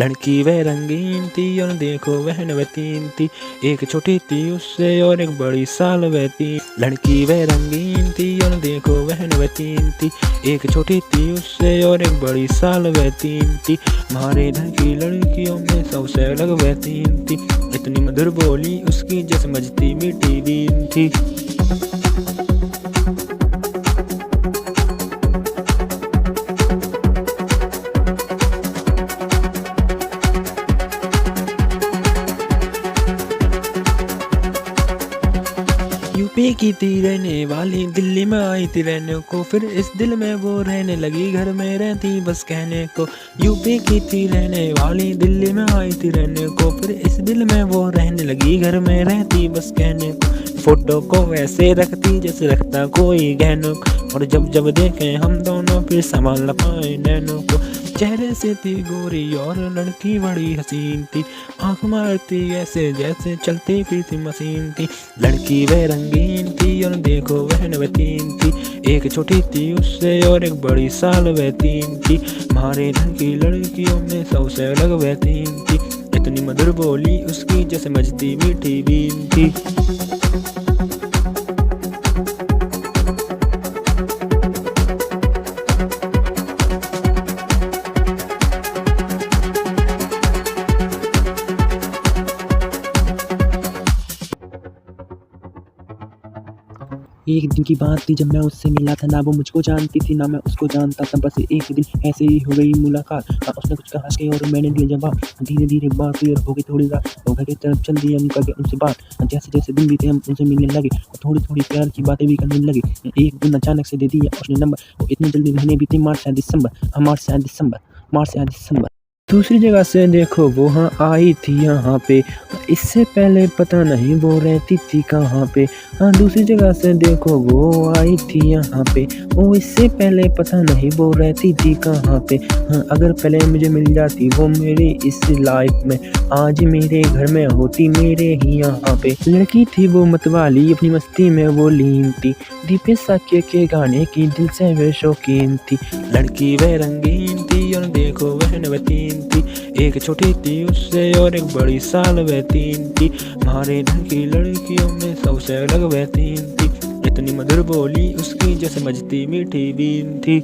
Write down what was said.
लड़की वह रंगीन थी और देखो वह नवतीन थी, एक छोटी थी उससे और एक बड़ी साल वह थी। लड़की वह रंगीन थी और देखो वह नवतीन थी, एक छोटी थी उससे और एक बड़ी साल वह तीन थी। हमारे घर की लड़कियों में सबसे अलग वह तीन थी, इतनी मधुर बोली उसकी जैसे मजती मीठी बीन थी। यूपी की थी रहने वाली, दिल्ली में आई थी रहने को, फिर इस दिल में वो रहने लगी, घर में रहती बस कहने को। यूपी की थी रहने वाली, दिल्ली में आई थी रहने को, फिर इस दिल में वो रहने लगी, घर में रहती बस कहने को। फोटो को ऐसे रखती जैसे रखता कोई गहनों को, और जब जब देखें हम दोनों फिर संभाल न पाए नैनों को। चेहरे से थी गोरी और लड़की बड़ी हसीन थी, आँख मारती ऐसे जैसे चलती फिरती मशीन थी। लड़की वह रंगीन थी और देखो वह नवतीन थी, एक छोटी थी उससे और एक बड़ी साल वह तीन थी। हमारे घर की लड़कियों में सबसे अलग वह तीन थी, इतनी मधुर बोली उसकी जैसे मजती मीठी बीन थी। एक दिन की बात थी जब मैं उससे मिला था, ना वो मुझको जानती थी ना मैं उसको जानता था, बस एक दिन ऐसे ही हो गई मुलाकात। उसने कुछ कहा कि और मैंने दिया जवाब, धीरे धीरे बात क्लियर हो गई, थोड़ी रात हो गई तरफ चल दी हम करके उनसे बात। जैसे जैसे दिन बीते हम उनसे मिलने लगे और थोड़ी थोड़ी प्यार की बातें भी करने लगे। एक दिन अचानक से दे दिया उसने नंबर, इतनी जल्दी महीने बीते, मार्च या दिसंबर। दूसरी जगह से देखो वो हाँ आई थी यहाँ पे, इससे पहले पता नहीं वो रहती थी कहाँ पे। हाँ दूसरी जगह से देखो वो आई थी यहाँ पे, वो इससे पहले पता नहीं वो रहती थी कहाँ पे। हाँ अगर पहले मुझे मिल जाती वो मेरी इस लाइफ में, आज मेरे घर में होती मेरे ही यहाँ पे। लड़की थी वो मतवाली, अपनी मस्ती में वो लीन थी, दीपेश साक्य के गाने की दिल से वे शौकीन थी। लड़की वह रंगीन थी और देखो वह नवतीन थी, एक छोटी थी उससे और एक बड़ी साल वह तीन थी। हमारे घर की लड़कियों में सबसे अलग वह तीन थी, इतनी मधुर बोली उसकी जैसे मजती मीठी बीन थी।